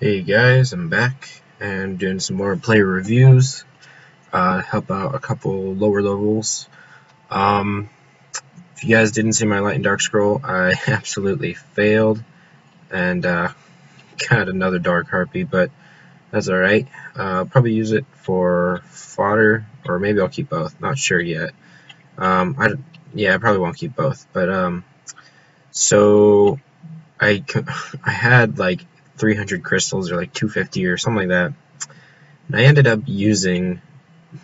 Hey guys, I'm back and doing some more player reviews. Help out a couple lower levels. If you guys didn't see my light and dark scroll, I absolutely failed and got another dark harpy, but that's alright. I'll probably use it for fodder, or maybe I'll keep both. Not sure yet. I probably won't keep both. But so I I had like 300 crystals or like 250 or something like that. And I ended up using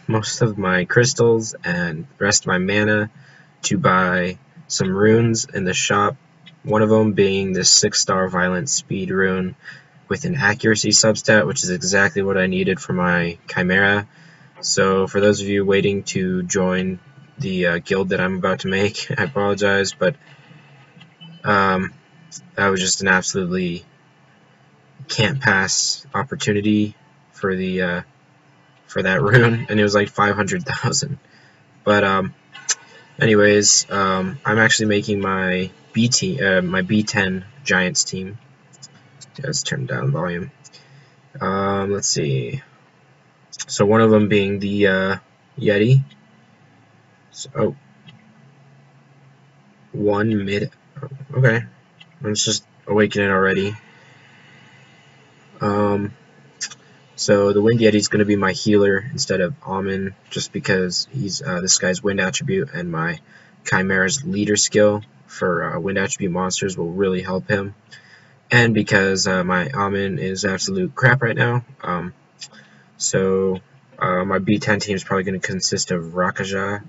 most of my crystals and the rest of my mana to buy some runes in the shop. One of them being this 6-star violent speed rune with an accuracy substat, which is exactly what I needed for my Chimera. So for those of you waiting to join the guild that I'm about to make, I apologize, but that was just an absolutely can't pass opportunity for the for that rune, and it was like 500,000. But anyways, I'm actually making my my B10 Giants team. Let's turn down volume. Let's see. So one of them being the Yeti. So, one mid. Okay, let's just awaken it already. So the Wind Yeti is going to be my healer instead of Amen, just because he's this guy's wind attribute, and my Chimera's leader skill for wind attribute monsters will really help him. And because my Amen is absolute crap right now, so my B10 team is probably going to consist of Rakaja,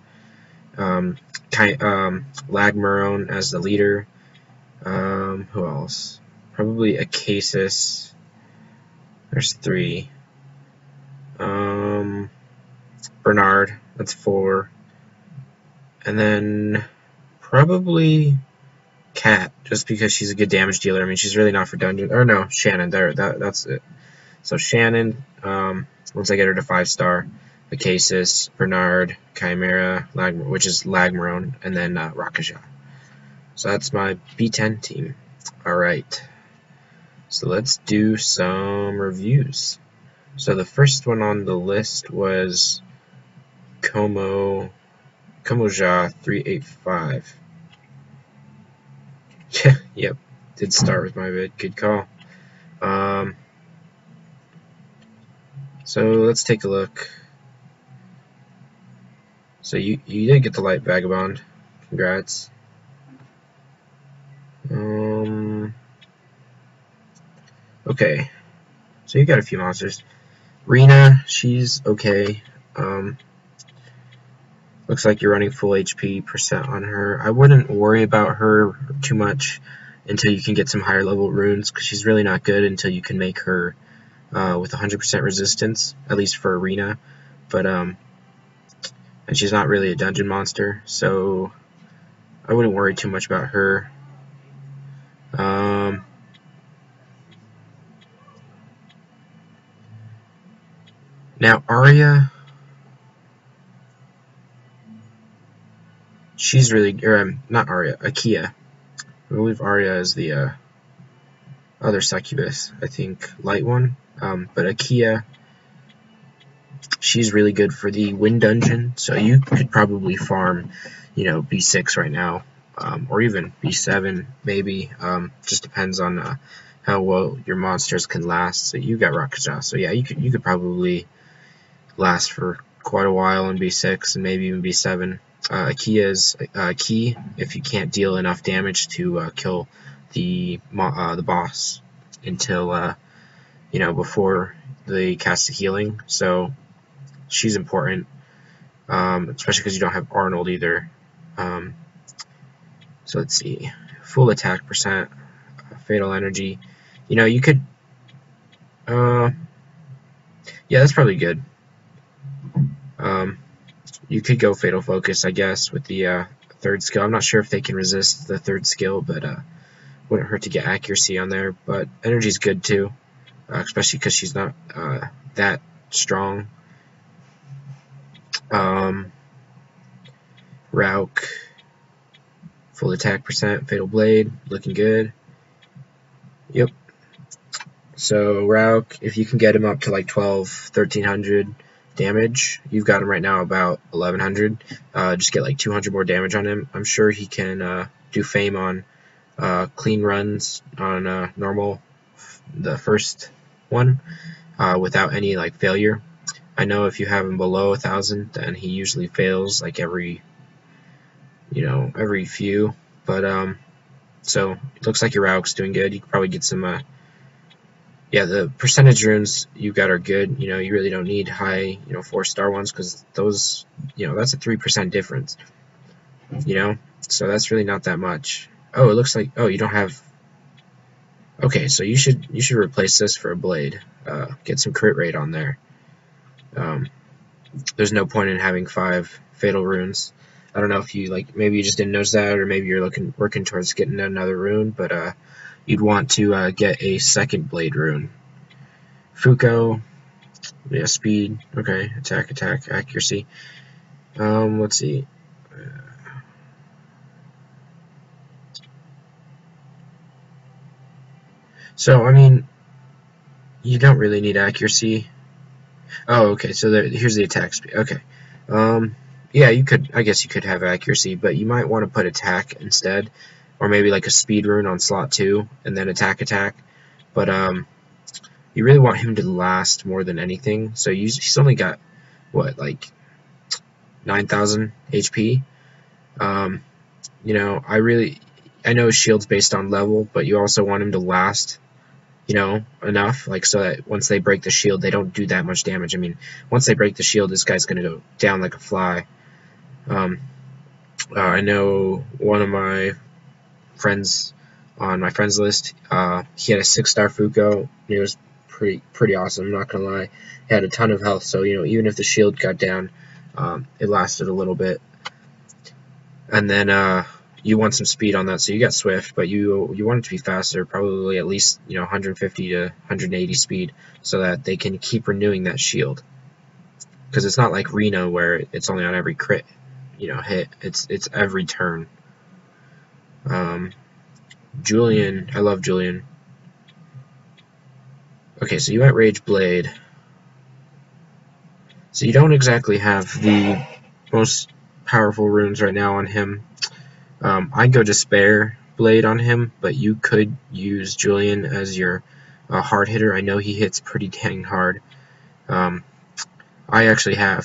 Lagmaron as the leader. Who else? Probably Acasis. There's 3. Bernard, that's 4. And then probably Cat, just because she's a good damage dealer. I mean, she's really not for dungeon. Or no, Shannon. That's it. So Shannon, once I get her to 5-star, Acasis, Bernard, Chimera, which is Lagmaron, and then Rakaja. So that's my B10 team. Alright. So let's do some reviews. So the first one on the list was Komoja385. Yep, did start with my vid. Good call. So let's take a look. So you did get the light vagabond. Congrats. Okay. So you got a few monsters. Rena, she's okay. Looks like you're running full HP % on her. I wouldn't worry about her too much until you can get some higher level runes, because she's really not good until you can make her with 100% resistance, at least for Arena. But and she's not really a dungeon monster, so I wouldn't worry too much about her. Now Arya, she's really, or not Arya, Akia. I believe Arya is the other succubus, I think, light one. But Akia, she's really good for the wind dungeon, so you could probably farm, B6 right now, or even B7 maybe. Just depends on how well your monsters can last. So you got Rakaja, so yeah, you could probably last for quite a while in B6 and maybe even B7. Akia is key if you can't deal enough damage to kill the boss until before they cast the healing. So she's important, especially because you don't have Arnold either. So let's see, full attack %, fatal energy. You could, yeah, that's probably good. You could go fatal focus, I guess, with the 3rd skill. I'm not sure if they can resist the 3rd skill, but wouldn't hurt to get accuracy on there. But energy's good too, especially because she's not that strong. Rauk, full attack %, fatal blade, looking good. Yep. So Rauk, if you can get him up to like 1300 damage, you've got him right now about 1100. Just get like 200 more damage on him. I'm sure he can do fame on clean runs on normal, the first one, without any like failure. I know if you have him below 1000, then he usually fails like every few. But so it looks like your Rauk's doing good. You could probably get some yeah, the percentage runes you got are good. You really don't need high 4-star ones, because those that's a 3% difference. So that's really not that much. Oh, it looks like, oh, you don't have. Okay, so you should replace this for a blade. Get some crit rate on there. There's no point in having 5 fatal runes. I don't know if you maybe you just didn't notice that, or maybe you're working towards getting another rune, but you'd want to get a second blade rune. Fuko, yeah, speed, okay, attack, accuracy. Let's see. So, I mean, you don't really need accuracy. Oh, okay, so here's the attack speed. Okay. Yeah, I guess you could have accuracy, but you might want to put attack instead, or maybe like a speed rune on slot 2, and then attack. But you really want him to last more than anything. So he's only got what, like 9,000 HP. I know his shield's based on level, but you also want him to last enough, so that once they break the shield, they don't do that much damage. I mean, once they break the shield, this guy's gonna go down like a fly. I know one of my friends on my friends list, he had a 6-star Fuko. It was pretty awesome, I'm not gonna lie. He had a ton of health, so even if the shield got down, it lasted a little bit. And then you want some speed on that, so you got swift, but you want it to be faster, probably at least 150 to 180 speed, so that they can keep renewing that shield. Because it's not like Reno where it's only on every crit hit. It's every turn. Julian, I love Julian. Okay, so you went Rage Blade. So you don't exactly have the most powerful runes right now on him. I'd go Despair Blade on him, but you could use Julian as your hard hitter. I know he hits pretty dang hard. I actually have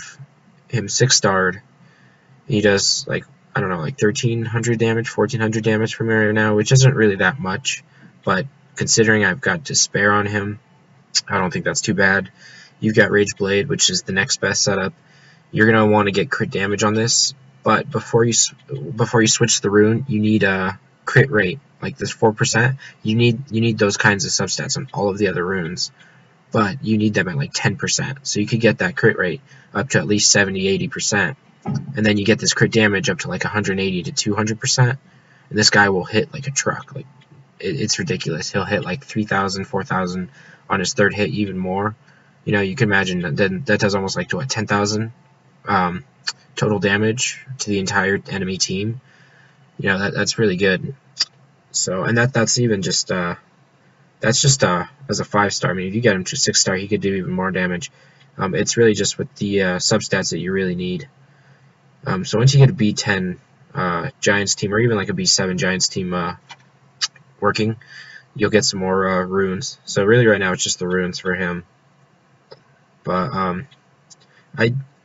him 6-starred. He does like 1,300 damage, 1,400 damage per area now, which isn't really that much, but considering I've got Despair on him, I don't think that's too bad. You've got Rage Blade, which is the next best setup. You're gonna want to get crit damage on this, but before you switch the rune, you need a crit rate, like this 4%. You need those kinds of substats on all of the other runes, but you need them at like 10%. So you could get that crit rate up to at least 70-80%, and then you get this crit damage up to like 180 to 200%, and this guy will hit like a truck. Like it's ridiculous. He'll hit like 3,000, 4,000 on his third hit, even more. You can imagine that does almost like to what, 10,000 total damage to the entire enemy team. That's really good. So, and that's even just as a 5-star. I mean, if you get him to 6-star, he could do even more damage. It's really just with the substats that you really need. So once you get a B10 Giants team, or even like a B7 Giants team working, you'll get some more runes. So really right now it's just the runes for him. But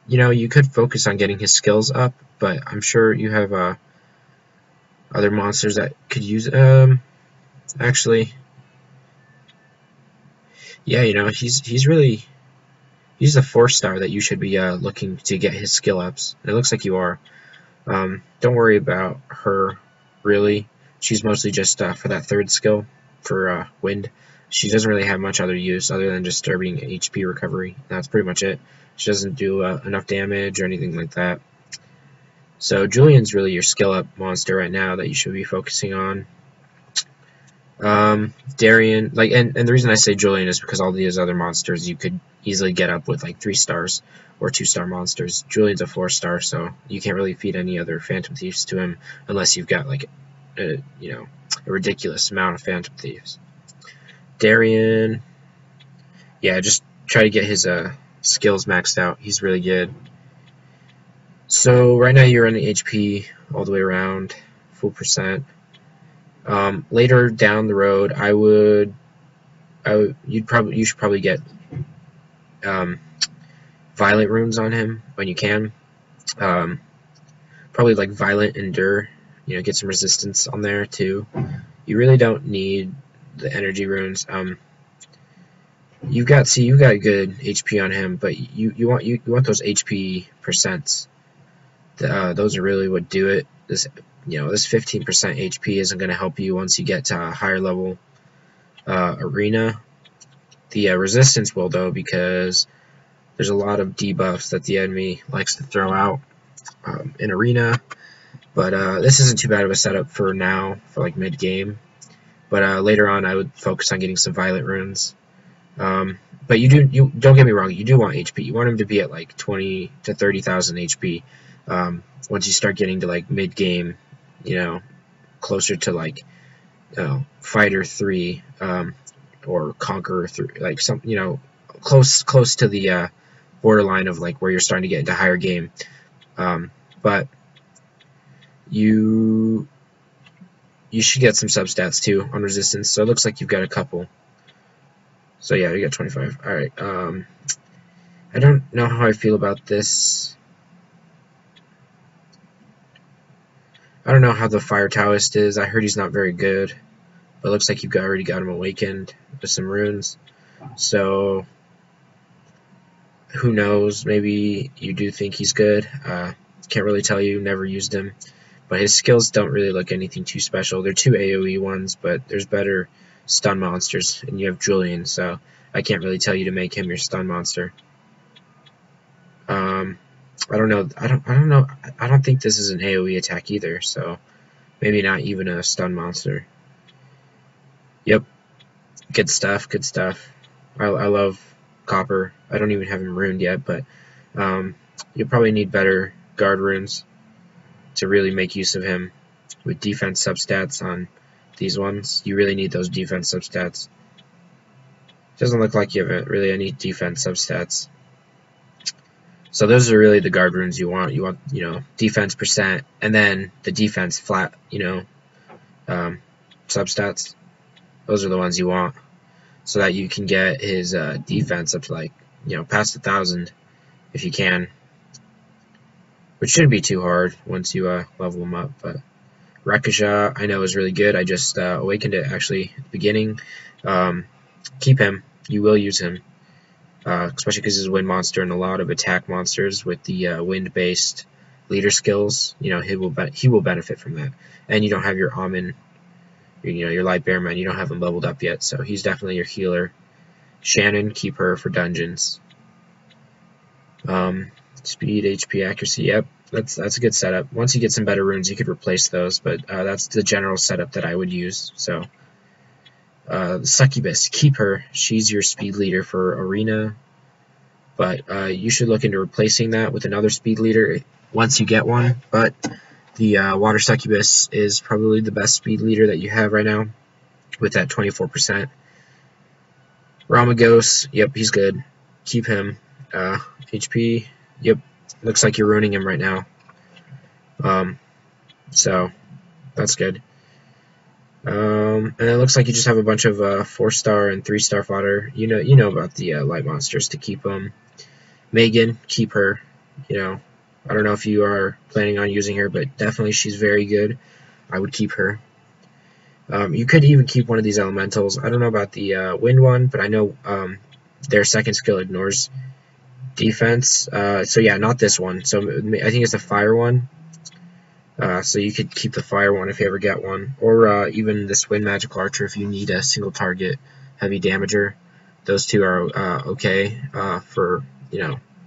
you could focus on getting his skills up, but I'm sure you have other monsters that could use actually, yeah, he's a 4-star that you should be looking to get his skill ups. And it looks like you are. Don't worry about her, really. She's mostly just for that 3rd skill for wind. She doesn't really have much other use other than disturbing HP recovery. That's pretty much it. She doesn't do enough damage or anything like that. So Julian's really your skill up monster right now that you should be focusing on. Darian, and the reason I say Julian is because all these other monsters you could easily get up with like 3 stars or 2-star monsters. Julian's a 4-star, so you can't really feed any other Phantom Thieves to him unless you've got like a ridiculous amount of Phantom Thieves. Darian, yeah, just try to get his skills maxed out. He's really good. So right now you're running HP all the way around, full percent. Later down the road, you should probably get violent runes on him when you can. Probably like violent endure. Get some resistance on there too. You really don't need the energy runes. You've got good HP on him, but you want those HP percents. Those are really what do it. This 15% HP isn't going to help you once you get to a higher level arena. The resistance will though, because there's a lot of debuffs that the enemy likes to throw out in arena. But this isn't too bad of a setup for now, for like mid game. But later on, I would focus on getting some violent runes. But you don't get me wrong, you do want HP. You want him to be at like 20 to 30,000 HP. Once you start getting to like mid game, closer to like Fighter 3 or Conqueror 3, like some close to the borderline of like where you're starting to get into higher game. But you should get some substats too on resistance. So it looks like you've got a couple. So yeah, you got 25. All right. I don't know how I feel about this. I don't know how the Fire Taoist is. I heard he's not very good, but it looks like you've already got him awakened with some runes. So who knows? Maybe you do think he's good. Can't really tell you. Never used him, but his skills don't really look anything too special. They're 2 AOE ones, but there's better stun monsters, and you have Julian, so I can't really tell you to make him your stun monster. I don't know. I don't know. I don't think this is an AOE attack either, so maybe not even a stun monster. Yep. Good stuff. Good stuff. I love Copper. I don't even have him ruined yet, but you'll probably need better guard runes to really make use of him with defense substats on these ones. You really need those defense substats. Doesn't look like you have really any defense substats. So those are really the guard runes you want. You want, defense percent, and then the defense flat, substats. Those are the ones you want, so that you can get his defense up to like, past 1,000 if you can. Which shouldn't be too hard once you level him up. But Rakasha, I know, is really good. I just awakened it actually at the beginning. Keep him. You will use him. Especially because he's a wind monster, and a lot of attack monsters with the wind-based leader skills, he will benefit from that. And you don't have your Amin, your light bearman. You don't have him leveled up yet, so he's definitely your healer. Shannon, keep her for dungeons. Speed, HP, accuracy. Yep, that's a good setup. Once you get some better runes, you could replace those, but that's the general setup that I would use. So. Succubus, keep her. She's your speed leader for arena, but you should look into replacing that with another speed leader once you get one. But the Water Succubus is probably the best speed leader that you have right now with that 24%. Ramagos, yep, he's good. Keep him. HP, yep, looks like you're ruining him right now. So that's good. And it looks like you just have a bunch of 4-star and 3-star fodder. You know about the light monsters to keep them. Megan, keep her. I don't know if you are planning on using her, but definitely she's very good. I would keep her. You could even keep one of these elementals. I don't know about the wind one, but I know their second skill ignores defense. So yeah, not this one. So I think it's the fire one. So you could keep the fire one if you ever get one, or even this wind magical archer if you need a single target heavy damager. Those two are okay for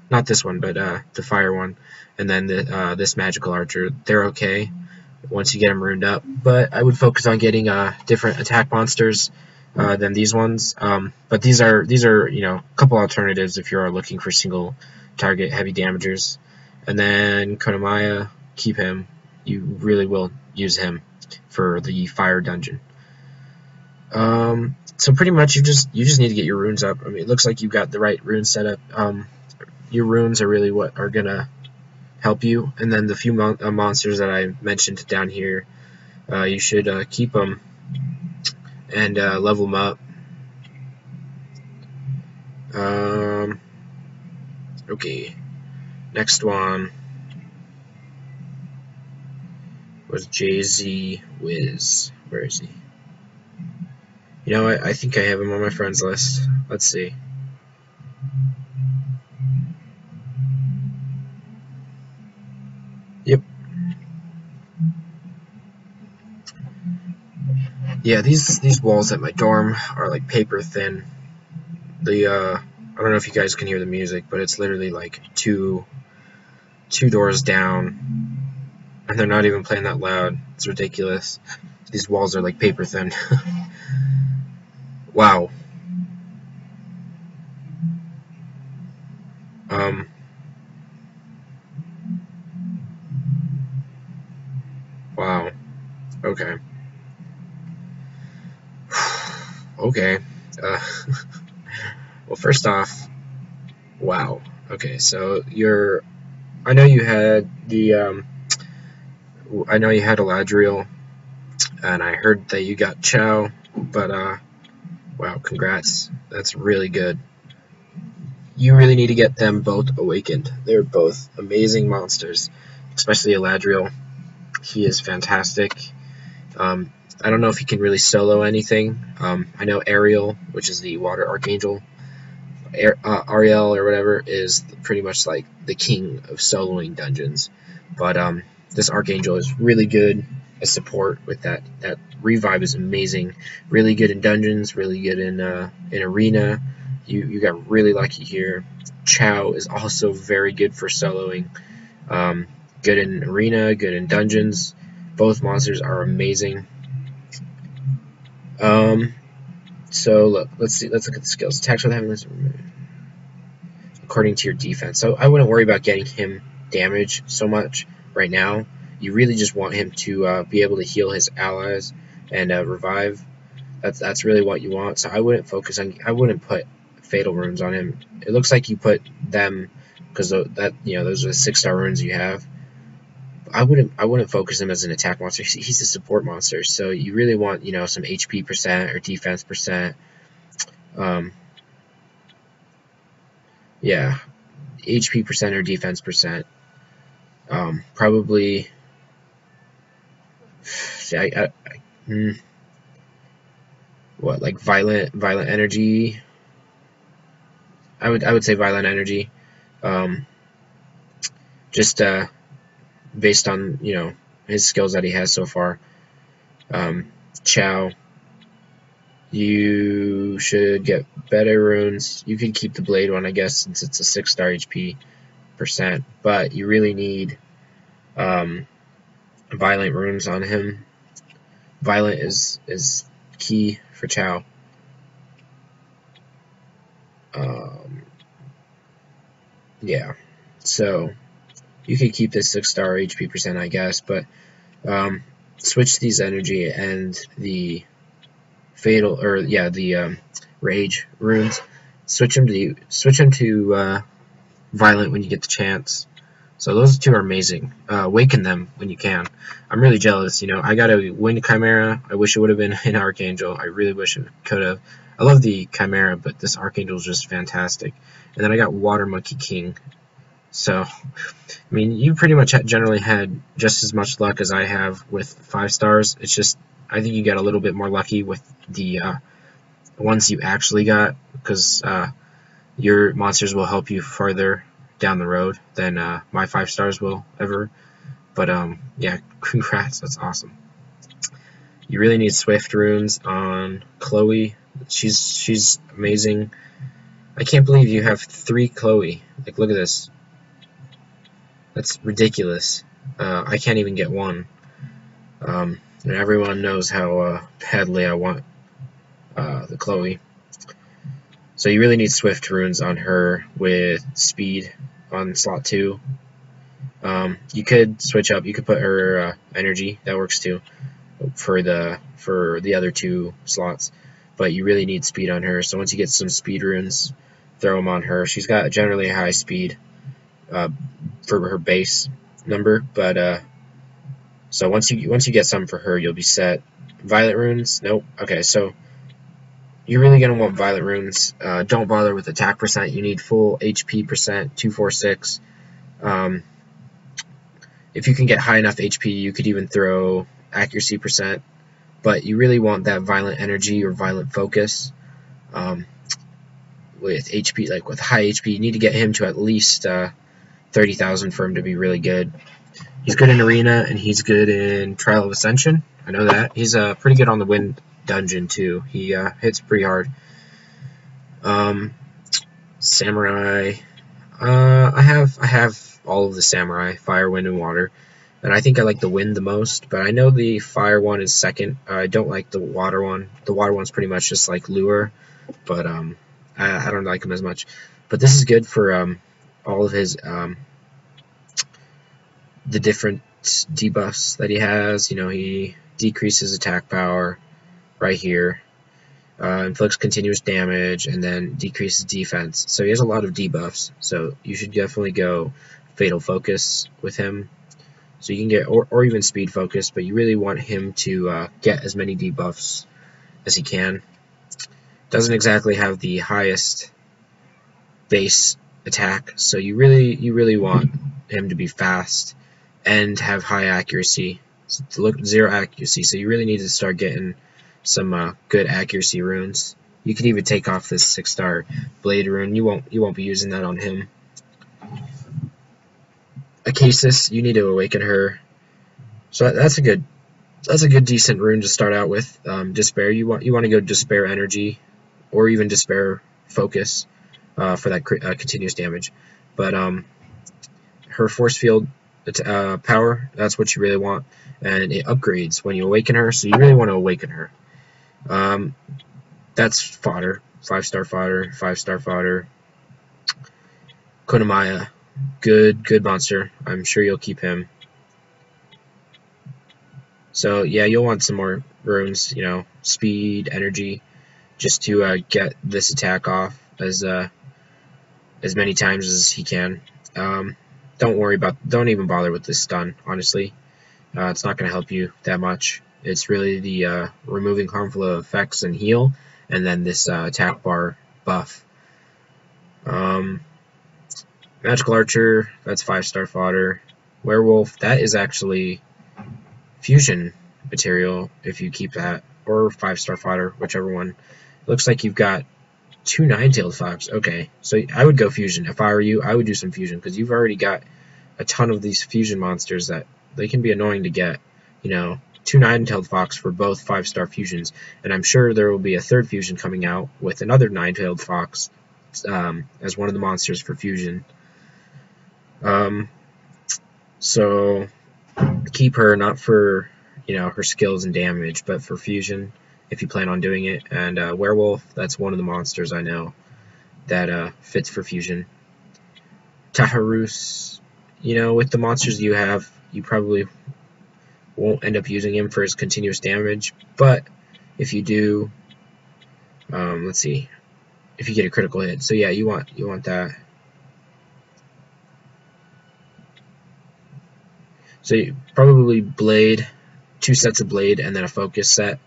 not this one, but the fire one, and then this magical archer. They're okay once you get them ruined up. But I would focus on getting different attack monsters than these ones. But these are a couple alternatives if you are looking for single target heavy damagers. And then Konomaya, keep him. You really will use him for the fire dungeon. So pretty much you just need to get your runes up. I mean, it looks like you've got the right rune setup. Your runes are really what are gonna help you, and then the few monsters that I mentioned down here, you should keep them and level them up. Okay, next one was TheGoodWizard. Where is he? You know what? I think I have him on my friends list. Let's see. Yep. Yeah, these walls at my dorm are like paper thin. I don't know if you guys can hear the music, but it's literally like two doors down, and they're not even playing that loud. It's ridiculous. These walls are like paper thin. Wow. Wow. Okay. Okay. Well, first off, wow. Okay, so I know you had Eladriel, and I heard that you got Chow, but wow, congrats. That's really good. You really need to get them both awakened. They're both amazing monsters, especially Eladriel. He is fantastic. I don't know if he can really solo anything. I know Ariel, which is the water archangel, Ariel or whatever, is pretty much like the king of soloing dungeons. But this archangel is really good as support with that. That revive is amazing. Really good in dungeons. Really good in arena. You got really lucky here. Chow is also very good for soloing. Good in arena. Good in dungeons. Both monsters are amazing. So look, let's look at the skills. Attacks with heaviness according to your defense. So I wouldn't worry about getting him damage so much right now. You really just want him to be able to heal his allies and revive. That's really what you want. So I wouldn't put fatal runes on him. It looks like you put them because those are the 6-star runes you have. I wouldn't focus him as an attack monster. He's a support monster, so you really want some HP percent or defense percent. Yeah, HP percent or defense percent. Probably. What, like violent energy? I would say violent energy. Just based on his skills that he has so far. Chow, you should get better runes. You could keep the blade one, I guess, since it's a 6-star HP percent, but you really need violent runes on him. Violent is key for Chow. Yeah, so you could keep this 6-star HP percent, I guess, but switch these energy and the fatal, or the rage runes. Switch them to violent when you get the chance. So those two are amazing. Awaken them when you can. I'm really jealous. I got a Wind Chimera. I wish it would have been an Archangel. I really wish it could have. I love the Chimera, but this Archangel is just fantastic. And then I got Water Monkey King. So, I mean, you pretty much generally had just as much luck as I have with 5 stars. It's just, I think you got a little bit more lucky with the ones you actually got, because your monsters will help you further down the road than my 5 stars will ever. But yeah, congrats, that's awesome. You really need Swift runes on Chloe. She's amazing. I can't believe you have 3 Chloe. Like, look at this. That's ridiculous. I can't even get one. And everyone knows how badly I want the Chloe. So you really need Swift runes on her with speed on slot 2. You could switch up. You could put her energy. That works too for the other 2 slots. but you really need speed on her. So once you get some speed runes, throw them on her. She's got generally a high speed for her base number, but so once you get some for her, you'll be set. Violet runes, nope. Okay, so you're really gonna want violet runes. Don't bother with attack percent. You need full HP percent, 246. If you can get high enough HP, you could even throw accuracy percent, but you really want that violent energy or violent focus. With HP, like with high HP, you need to get him to at least 30,000 for him to be really good. He's good in Arena, and he's good in Trial of Ascension. I know that. He's pretty good on the Wind Dungeon, too. He hits pretty hard. Samurai. I have all of the Samurai, Fire, Wind, and Water. And I think I like the Wind the most, but I know the Fire one is second. I don't like the Water one. The Water one's pretty much just like Lure, but I don't like him as much. But this is good for all of his the different debuffs that he has. You know, he decreases attack power right here, inflicts continuous damage, and then decreases defense. So he has a lot of debuffs. So you should definitely go Fatal Focus with him. So you can get, or even Speed Focus, but you really want him to get as many debuffs as he can. Doesn't exactly have the highest base attack, so you really want him to be fast and have high accuracy. So 0 accuracy, so you really need to start getting some good accuracy runes. You can even take off this 6-star blade rune. You won't be using that on him. Acasis, you need to awaken her. So that's a good decent rune to start out with. Despair, you want to go Despair Energy, or even Despair Focus for that continuous damage. But her Force Field power, that's what you really want, and it upgrades when you awaken her. So you really want to awaken her. That's fodder, 5-star fodder, 5-star fodder. Komoja, good monster. I'm sure you'll keep him. So yeah, you'll want some more runes, you know, speed, energy, just to get this attack off as many times as he can. Don't even bother with this stun, honestly. It's not going to help you that much. It's really the removing harmful effects and heal, and then this attack bar buff. Magical Archer, that's 5-star fodder. Werewolf, that is actually fusion material if you keep that, or 5-star fodder, whichever one. Looks like you've got 2 9-tailed fox. Okay, so I would go fusion. If I were you, I would do some fusion, because you've already got a ton of these fusion monsters that they can be annoying to get. You know, 2 9-tailed fox for both 5-star fusions, and I'm sure there will be a 3rd fusion coming out with another 9-tailed fox as one of the monsters for fusion. So keep her, not for, you know, her skills and damage, but for fusion if you plan on doing it. And Werewolf, that's one of the monsters I know that fits for fusion. Taharus, you know, with the monsters you have, you probably won't end up using him for his continuous damage, but if you do, let's see, if you get a critical hit, so yeah, you want that. So you probably blade, 2 sets of blade, and then a focus set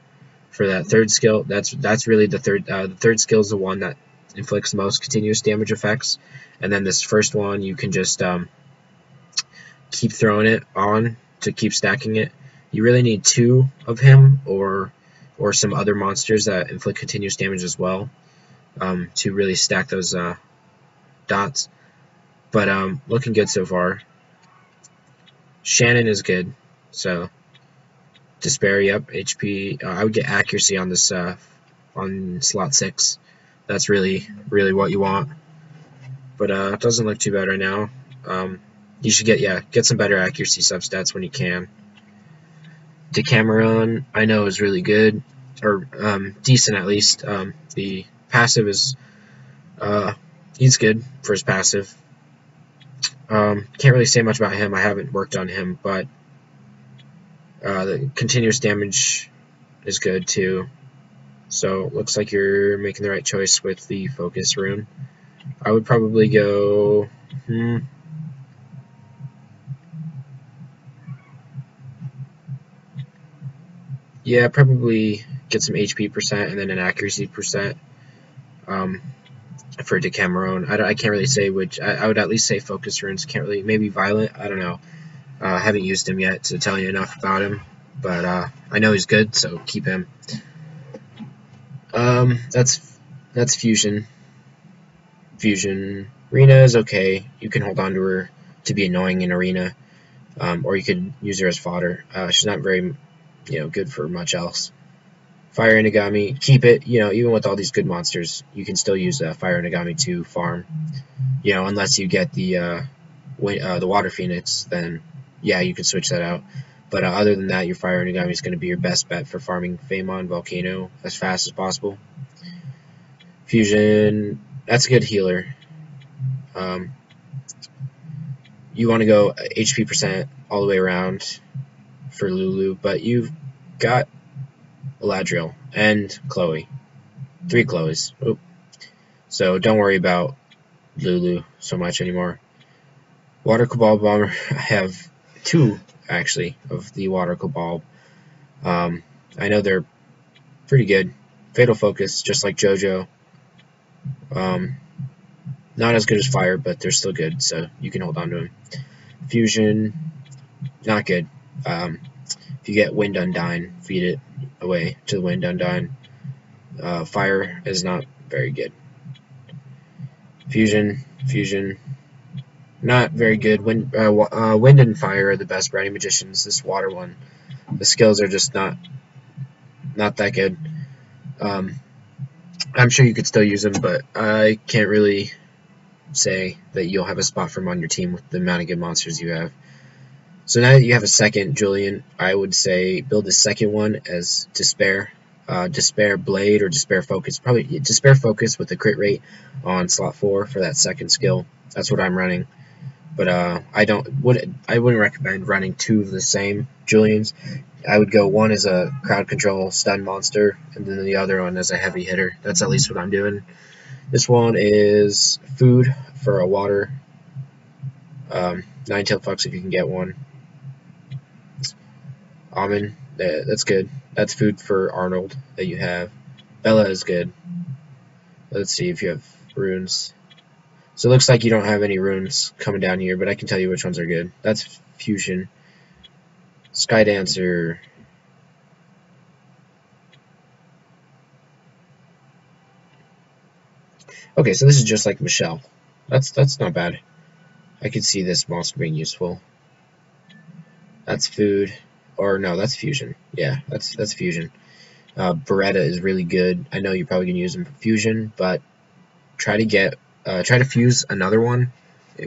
for that 3rd skill. That's really the third. The 3rd skill is the one that inflicts the most continuous damage effects, and then this first one you can just keep throwing it on to keep stacking it. You really need 2 of him, or some other monsters that inflict continuous damage as well, to really stack those dots. But looking good so far. Shannon is good, so Despair, yep, HP. I would get accuracy on this on slot 6. That's really what you want. But it doesn't look too bad right now. You should get some better accuracy substats when you can. Decameron, I know, is really good, or decent at least. The passive is he's good for his passive. Can't really say much about him. I haven't worked on him, but the continuous damage is good too. So looks like you're making the right choice with the focus rune. I would probably go. Yeah, probably get some HP percent and then an accuracy percent for Decameron. I can't really say which. I would at least say focus runes. Can't really. Maybe Violent. I don't know. I haven't used him yet to tell you enough about him, but I know he's good, so keep him. That's Fusion. Fusion. Rena is okay. You can hold on to her to be annoying in Arena, or you could use her as fodder. She's not very, good for much else. Fire Inagami, keep it. Even with all these good monsters, you can still use Fire Inagami to farm. Unless you get the Water Phoenix, then yeah, you can switch that out. But other than that, your Fire Inagami is going to be your best bet for farming Famon Volcano as fast as possible. Fusion, that's a good healer. You want to go HP percent all the way around for Lulu, but you've got Eladriel and Chloe. 3 Chloes. Oop. So don't worry about Lulu so much anymore. Water Cobalt Bomber, I have 2 actually of the Water Cobalt. I know they're pretty good. Fatal Focus, just like JoJo. Not as good as Fire, but they're still good, so you can hold on to them. Fusion, not good. If you get Wind Undyne, feed it away to the Wind Undyne. Fire is not very good. Fusion, not very good. Wind and Fire are the best brownie magicians. This water one, the skills are just not that good. I'm sure you could still use them, but I can't really say that you'll have a spot for them on your team with the amount of good monsters you have. So now that you have a second Julian, I would say build the second one as Despair. Despair Blade or Despair Focus. Probably Despair Focus with the crit rate on slot 4 for that second skill. That's what I'm running. But I wouldn't recommend running 2 of the same Julians. I would go one as a crowd control stun monster, and then the other one as a heavy hitter. That's at least what I'm doing. This one is food for a water. 9-tailed fox if you can get one. Almond, that's good. That's food for Arnold that you have. Bella is good. Let's see if you have runes. So it looks like you don't have any runes coming down here, but I can tell you which ones are good. That's Fusion. Sky Dancer. Okay, so this is just like Michelle. That's not bad. I could see this monster being useful. That's food. Or no, that's Fusion. Yeah, that's Fusion. Beretta is really good. I know you're probably gonna use him for Fusion, but try to fuse another one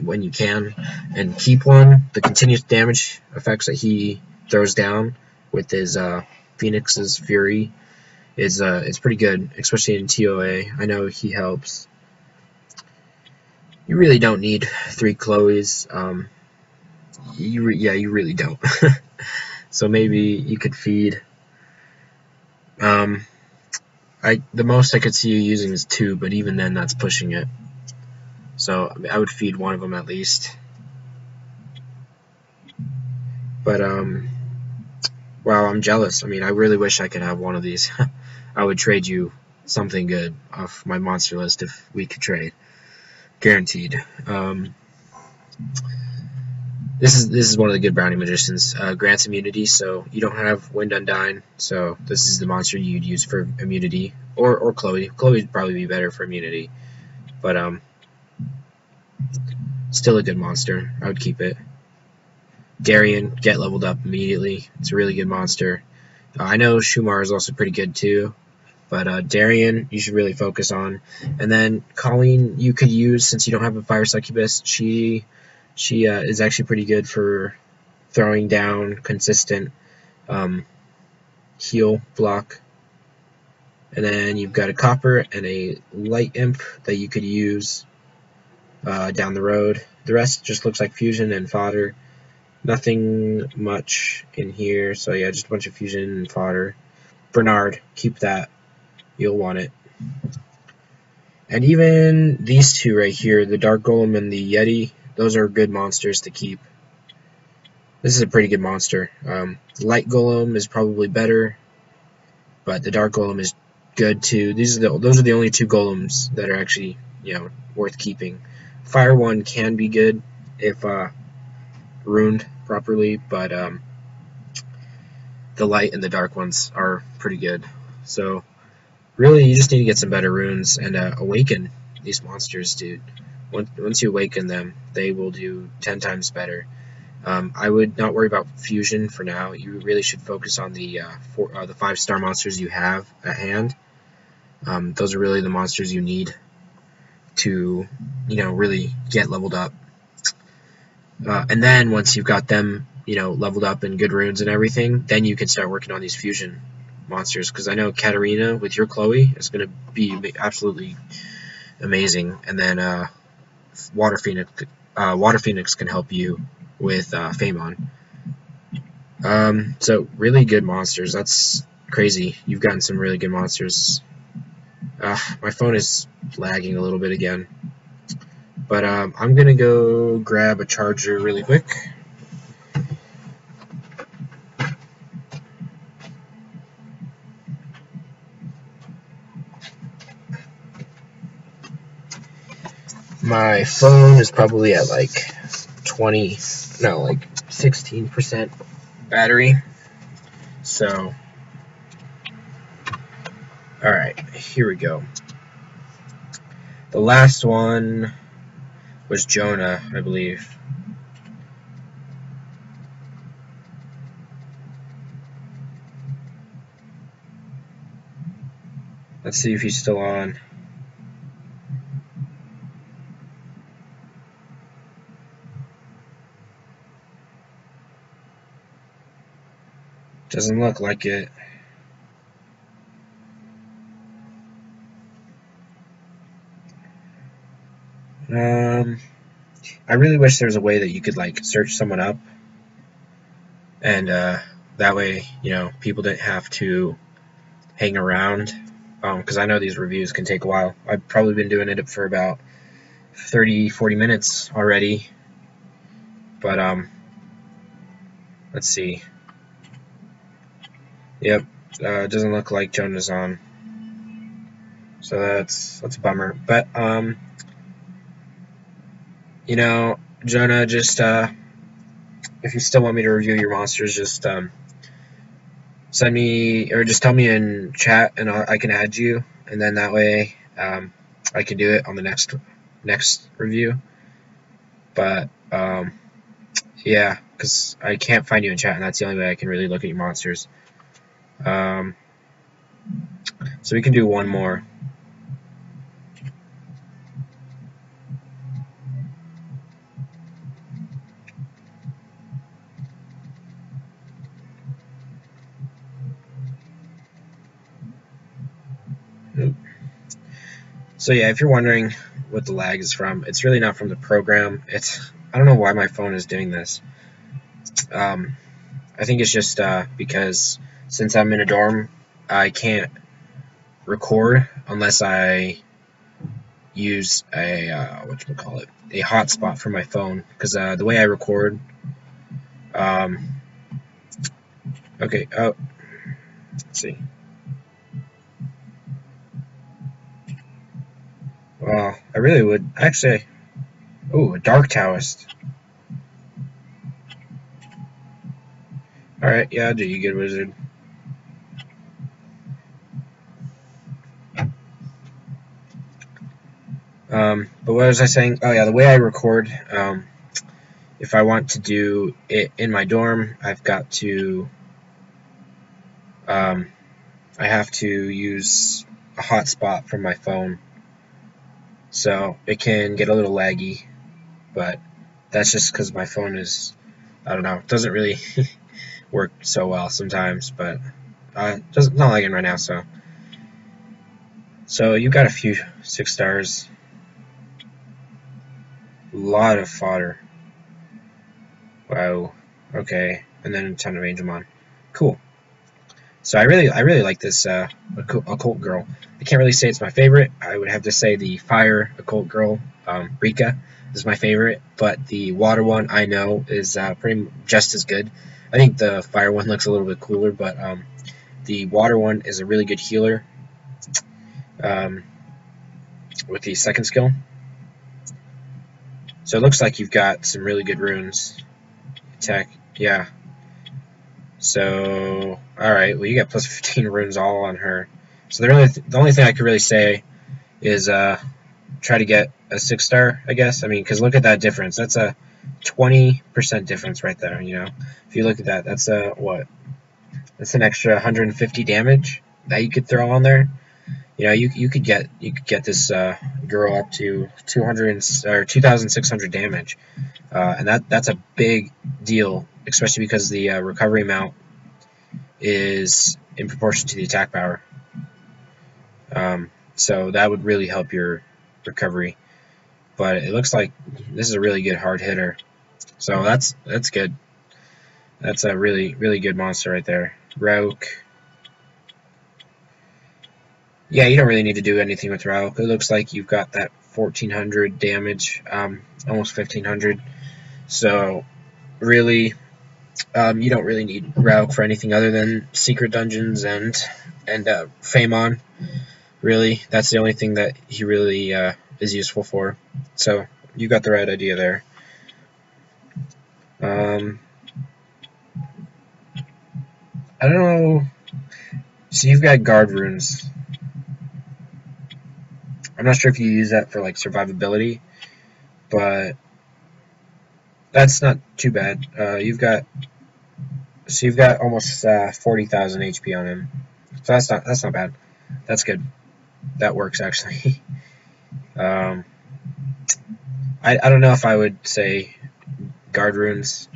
when you can, and keep one. The continuous damage effects that he throws down with his Phoenix's Fury is pretty good, especially in TOA. I know he helps. You really don't need 3 Chloes. You really don't. So maybe you could feed. The most I could see you using is 2, but even then, that's pushing it. So I would feed one of them at least. But wow, I'm jealous. I mean, I really wish I could have one of these. I would trade you something good off my monster list if we could trade, guaranteed. This is one of the good brownie magicians. Grants immunity, so you don't have Wind Undyne, so this is the monster you'd use for immunity, or Chloe. Chloe would probably be better for immunity, but still a good monster. I would keep it. Darien, get leveled up immediately. It's a really good monster. I know Shumar is also pretty good too, but Darien you should really focus on. And then Colleen you could use, since you don't have a Fire Succubus. She is actually pretty good for throwing down consistent heal block. And then you've got a Copper and a Light Imp that you could use down the road. The rest just looks like Fusion and fodder. Nothing much in here, so yeah, just a bunch of Fusion and fodder. Bernard, keep that. you'll want it. And even these two right here, the Dark Golem and the Yeti, those are good monsters to keep. This is a pretty good monster. Light Golem is probably better, but the Dark Golem is good too. Those are the only two golems that are actually, worth keeping. Fire one can be good if runed properly, but the light and the dark ones are pretty good. So really, you just need to get some better runes and awaken these monsters, dude. Once you awaken them, they will do 10 times better. I would not worry about fusion for now. You really should focus on the 5-star monsters you have at hand. Those are really the monsters you need to, really get leveled up. And then once you've got them, leveled up in good runes and everything, then you can start working on these fusion monsters. Because I know Katarina with your Chloe is going to be absolutely amazing. And then Water Phoenix can help you with Famon. So really good monsters. That's crazy. You've gotten some really good monsters. My phone is lagging a little bit again. But I'm going to go grab a charger really quick. My phone is probably at like 16% battery. So, alright, here we go. The last one was Jonah, I believe. Let's see if he's still on. Doesn't look like it. I really wish there was a way that you could like search someone up, and that way, people didn't have to hang around. Because I know these reviews can take a while. I've probably been doing it for about 30-40 minutes already. But let's see. Yep, it doesn't look like Jonah's on. So that's a bummer. But Jonah, just if you still want me to review your monsters, just send me, or just tell me in chat, and I can add you, and then that way I can do it on the next review. But yeah, because I can't find you in chat, and that's the only way I can really look at your monsters. So we can do one more. So yeah, if you're wondering what the lag is from, it's really not from the program. I don't know why my phone is doing this. I think it's just because since I'm in a dorm, I can't record unless I use a a hotspot for my phone. Because the way I record, okay, let's see. Well, I really would actually. Oh, a Dark Taoist. Alright, yeah, I'll do you, TheGoodWizard. But what was I saying? Oh yeah, the way I record, if I want to do it in my dorm, I've got to, I have to use a hotspot from my phone. So it can get a little laggy, but that's just because my phone is, I don't know, it doesn't really work so well sometimes, but it's not lagging right now, so. So you got a few 6 stars. A lot of fodder. Wow. Okay. And then a ton of Angelmon. Cool. So I really like this occult girl. I can't really say it's my favorite. I would have to say the fire occult girl, Rika, is my favorite. But the water one, I know, is pretty just as good. I think the fire one looks a little bit cooler, but the water one is a really good healer with the second skill. So it looks like you've got some really good runes. Attack, yeah. So, alright, well you got plus 15 runes all on her. So the only thing I could really say is try to get a 6-star, I guess. I mean, because look at that difference. That's a 20% difference right there, you know. If you look at that, that's a, what? That's an extra 150 damage that you could throw on there. You know, you could get this girl up to 200 or 2,600 damage, and that's a big deal, especially because the recovery amount is in proportion to the attack power. So that would really help your recovery. But it looks like this is a really good hard hitter. So that's good. That's a really good monster right there. Rauk. Yeah, you don't really need to do anything with Rauk. It looks like you've got that 1,400 damage, almost 1,500. So really, you don't really need Rauk for anything other than secret dungeons and Famon. Really, that's the only thing that he really is useful for. So you got the right idea there. I don't know. So you've got guard runes. I'm not sure if you use that for like survivability, but that's not too bad. You've got almost 40,000 HP on him, so that's not bad. That's good. That works actually. I don't know if I would say guard runes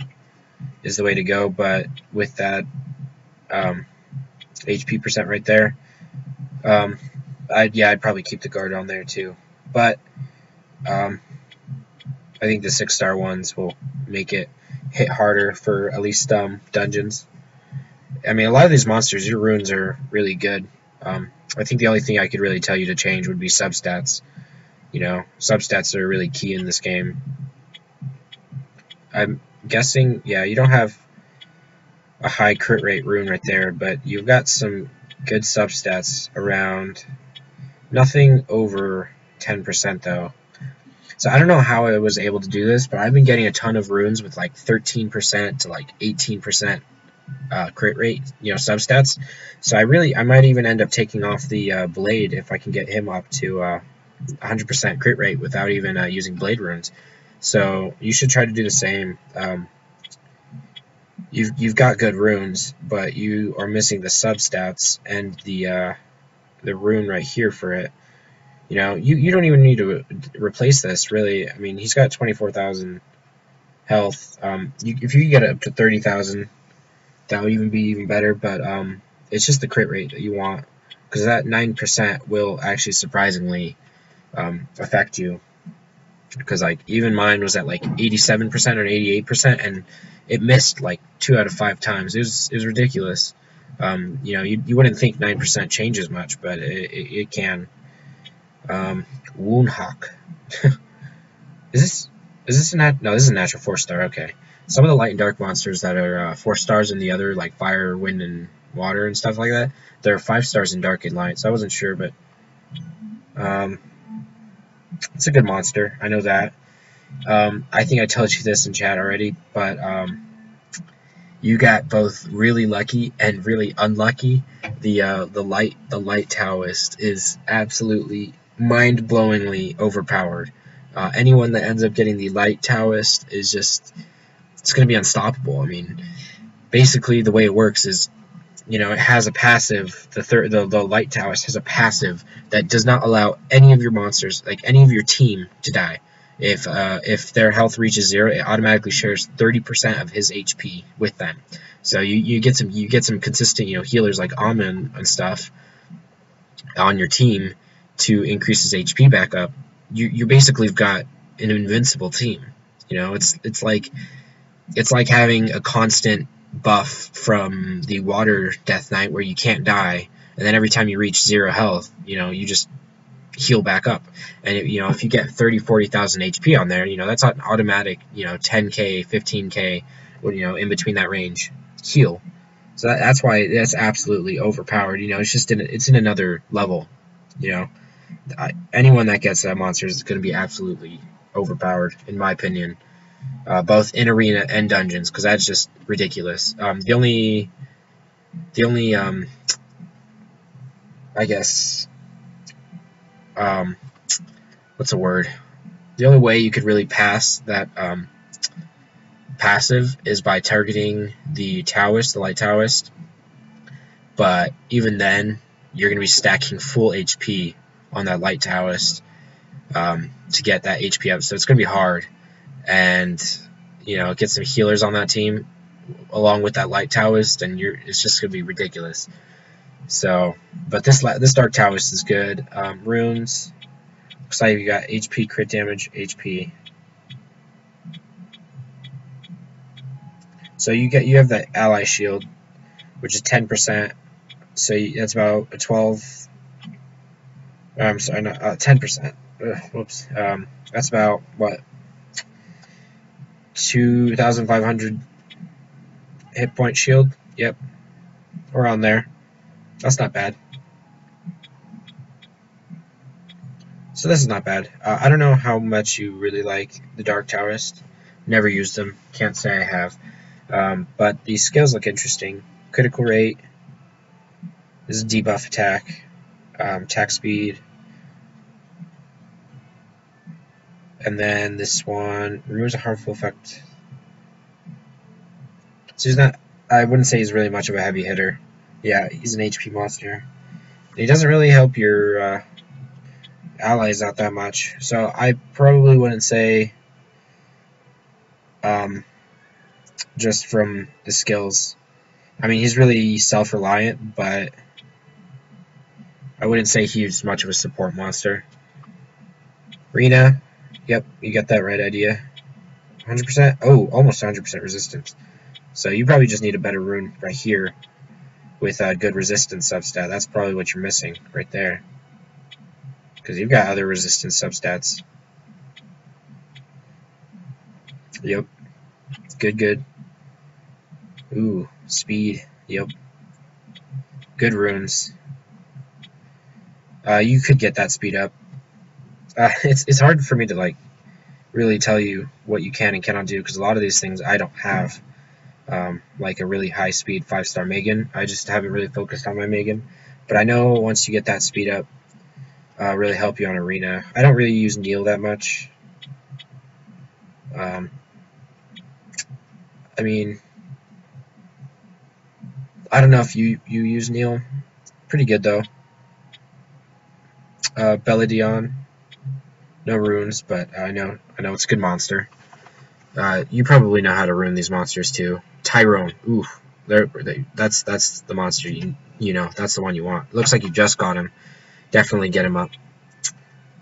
is the way to go, but with that HP percent right there, I'd probably keep the guard on there too. But I think the 6-star ones will make it hit harder for at least dungeons. I mean, a lot of these monsters, your runes are really good. I think the only thing I could really tell you to change would be substats. You know, substats are really key in this game. I'm guessing, yeah, you don't have a high crit rate rune right there, but you've got some good substats around. Nothing over 10% though. So I don't know how I was able to do this, but I've been getting a ton of runes with like 13% to like 18% crit rate, you know, substats. So I might even end up taking off the blade if I can get him up to 100% crit rate without even using blade runes. So you should try to do the same. You've got good runes, but you are missing the substats and the rune right here for it. You know, you don't even need to replace this, really. I mean, he's got 24,000 health. If you get it up to 30,000, that would be even better, but it's just the crit rate that you want, because that 9% will actually surprisingly affect you. Because like even mine was at like 87% or 88%, and it missed like 2 out of 5 times. It was ridiculous. You know, you wouldn't think 9% changes much, but it can. Woundhawk. Is this a no? This is a natural 4-star. Okay. Some of the light and dark monsters that are 4 stars and the other like fire, wind, and water and stuff like that, they're 5 stars in dark and light. So I wasn't sure, but it's a good monster. I know that. I think I told you this in chat already, but you got both really lucky and really unlucky. The light Taoist is absolutely mind-blowingly overpowered. Anyone that ends up getting the light Taoist is just, it's going to be unstoppable. I mean, basically the way it works is, you know, it has a passive. The light Taoist has a passive that does not allow any of your monsters, like any of your team, to die. If their health reaches 0, it automatically shares 30% of his HP with them. So you get some consistent, you know, healers like Amun and stuff on your team to increase his HP back up. You basically have got an invincible team. You know, it's like having a constant buff from the water Death Knight where you can't die, and then every time you reach 0 health, you just heal back up. And if you get 30,000-40,000 HP on there, that's an automatic 10k, 15k, in between that range heal. So that's why that's absolutely overpowered. It's just it's in another level. Anyone that gets that monster is going to be absolutely overpowered, in my opinion, both in arena and dungeons, because that's just ridiculous. The only I guess what's the word? The only way you could really pass that passive is by targeting the Taoist, the light Taoist. But even then, you're going to be stacking full HP on that light Taoist to get that HP up. So it's going to be hard. And, get some healers on that team along with that light Taoist, and it's just going to be ridiculous. So, but this dark Taoist is good. Runes. Looks like you got HP, crit damage, HP. So you have that ally shield, which is 10%. So that's about a 12. I'm sorry, not 10%. Whoops. That's about what, 2,500 hit point shield. Yep, around there. That's not bad. So this is not bad. I don't know how much you really like the Dark Taoist. Never used them. Can't say I have. But these skills look interesting. Critical rate. This is debuff attack. Attack speed. And then this one removes a harmful effect. So he's not. I wouldn't say he's really much of a heavy hitter. Yeah, he's an HP monster. He doesn't really help your allies out that much. So I probably wouldn't say just from the skills. I mean, he's really self-reliant, but I wouldn't say he's much of a support monster. Arena, yep, you got that right idea. 100%? Oh, almost 100% resistance. So you probably just need a better rune right here with a good resistance substat. That's probably what you're missing right there. Because you've got other resistance substats. Yep. Good. Ooh, speed. Yep. Good runes. You could get that speed up. It's hard for me to really tell you what you can and cannot do, because a lot of these things I don't have. Like a really high speed 5-star Megan. I just haven't really focused on my Megan. But I know once you get that speed up, really help you on arena. I don't really use Neil that much. I mean, I don't know if you use Neil. Pretty good though. Belladon, no runes, but I know it's a good monster. You probably know how to rune these monsters too. Tyrone, ooh, that's the monster that's the one you want. Looks like you just got him. Definitely get him up.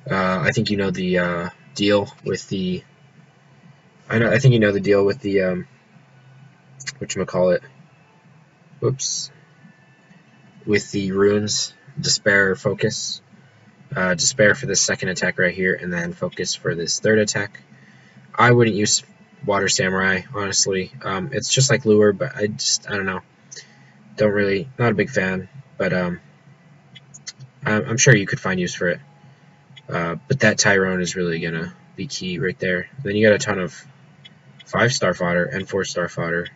I think you know the deal with the. I think you know the deal with the whatchamacallit. Whoops. With the runes, despair, focus. Despair for this second attack right here, and then focus for this third attack. I wouldn't use Water Samurai, honestly. It's just like Lure, but I don't know. Not a big fan, but I'm sure you could find use for it. But that Tyrone is really gonna be key right there. Then you got a ton of 5-star fodder and 4-star fodder.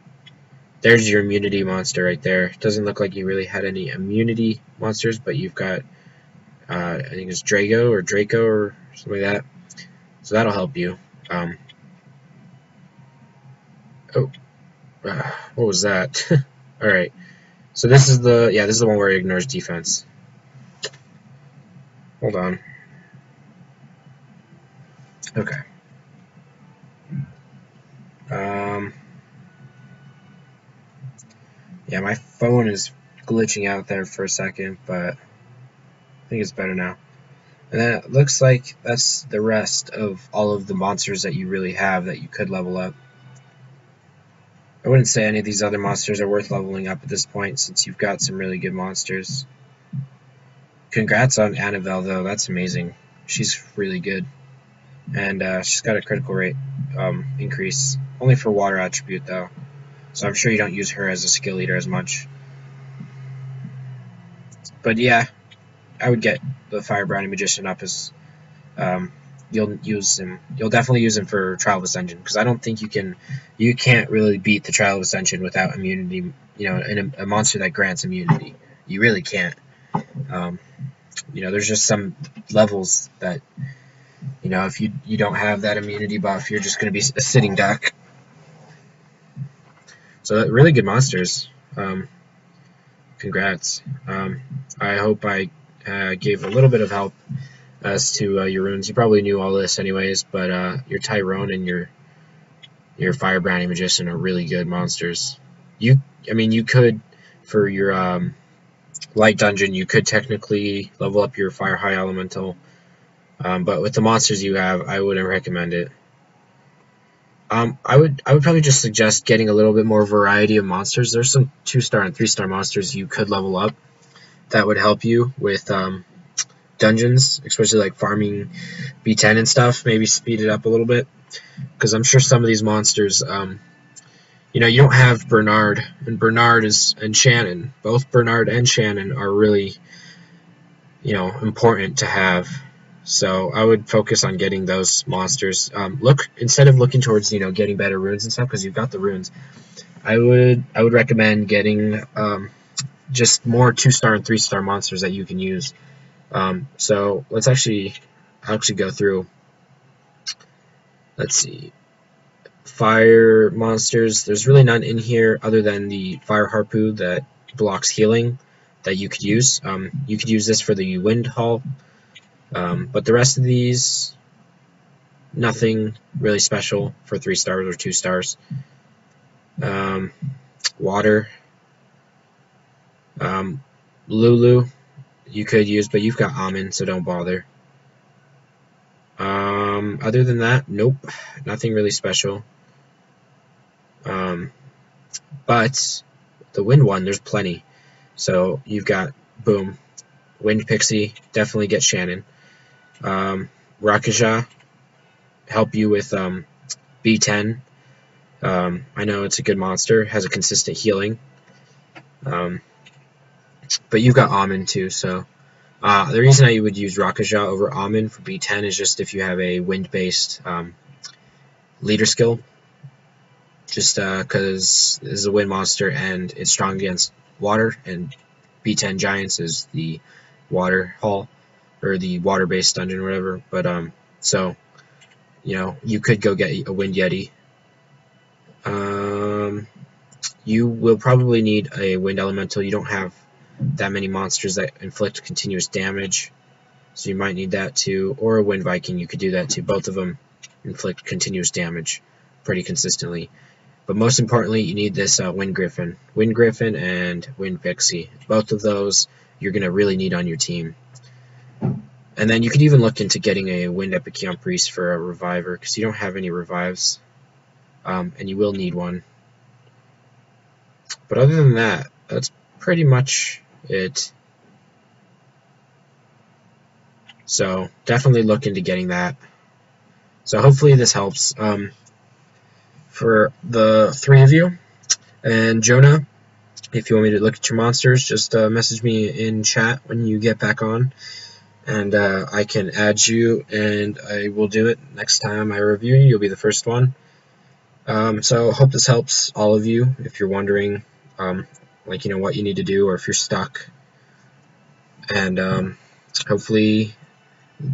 There's your immunity monster right there. Doesn't look like you really had any immunity monsters, but you've got I think it's Draco or something like that. So that'll help you. What was that? All right. So this is the one where it ignores defense. Hold on. Okay. Yeah, my phone is glitching out there for a second, but I think it's better now. And then it looks like that's the rest of all of the monsters that you really have that you could level up. I wouldn't say any of these other monsters are worth leveling up at this point, since you've got some really good monsters. Congrats on Annabelle, though. That's amazing. She's really good. And she's got a critical rate increase. Only for water attribute, though. So I'm sure you don't use her as a skill leader as much. But yeah, I would get the Fire Brownie Magician up as you'll use him. You'll definitely use him for Trial of Ascension, because I don't think you can't really beat the Trial of Ascension without immunity. You know, in a monster that grants immunity, you really can't. You know, there's just some levels that, you know, if you don't have that immunity buff, you're just going to be a sitting duck. So really good monsters. Congrats. I hope I gave a little bit of help as to your runes. You probably knew all this anyways, but your Tyrone and your Fire Brownie Magician are really good monsters. I mean, you could, for your light dungeon, you could technically level up your Fire High Elemental, but with the monsters you have, I wouldn't recommend it. I would probably just suggest getting a little bit more variety of monsters. There's some 2-star and 3-star monsters you could level up that would help you with dungeons, especially like farming B10 and stuff. Maybe speed it up a little bit, because I'm sure some of these monsters, you know, you don't have Bernard, and Shannon. Both Bernard and Shannon are really, you know, important to have. So I would focus on getting those monsters. Instead of looking towards, you know, getting better runes and stuff, because you've got the runes. I would recommend getting just more 2-star and 3-star monsters that you can use. So let's actually go through. Let's see. Fire monsters. There's really none in here other than the Fire Harpoo that blocks healing that you could use. You could use this for the Wind Hall. But the rest of these, nothing really special for 3 stars or 2 stars. Water. Lulu, you could use, but you've got Amin, so don't bother. Other than that, nope, nothing really special. But the Wind one, there's plenty. So you've got, boom, Wind Pixie, definitely get Shannon. Rakaja, help you with B10. I know it's a good monster, has a consistent healing. But you've got Amin too, so the reason I would use Rakaja over Amin for B10 is just if you have a wind-based leader skill. Just because this is a wind monster and it's strong against water, and B10 Giants is the water hall, or the water-based dungeon or whatever. But so, you know, you could go get a Wind Yeti. You will probably need a Wind Elemental. You don't have that many monsters that inflict continuous damage, so you might need that too. Or a Wind Viking, you could do that too. Both of them inflict continuous damage pretty consistently. But most importantly, you need this Wind Griffin. Wind Griffin and Wind Pixie. Both of those you're going to really need on your team. And then you could even look into getting a Wind Epicyon Priest for a Reviver, because you don't have any revives. And you will need one. But other than that, that's pretty much it. So definitely look into getting that. So hopefully this helps. For the 3 of you, and Jonah, if you want me to look at your monsters, just message me in chat when you get back on, and I can add you, and I will do it next time I review. You'll be the first one. So hope this helps all of you. If you're wondering, like, you know, what you need to do, or if you're stuck, and hopefully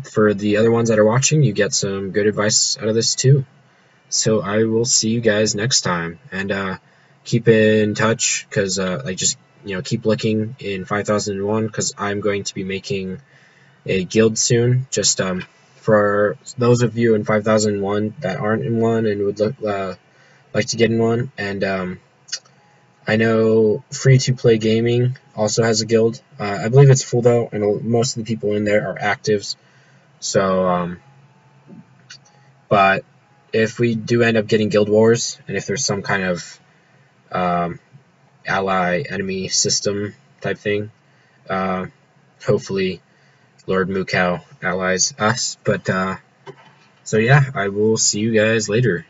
for the other ones that are watching, you get some good advice out of this too. So I will see you guys next time, and keep in touch, because like, just, you know, keep looking in 5001, because I'm going to be making a guild soon. Just for those of you in 5001 that aren't in one and would like to get in one, and I know Free to Play Gaming also has a guild. I believe it's full though, and most of the people in there are actives. So but if we do end up getting Guild Wars, and if there's some kind of ally enemy system type thing. Hopefully Lord Mukau allies us, but so yeah, I will see you guys later.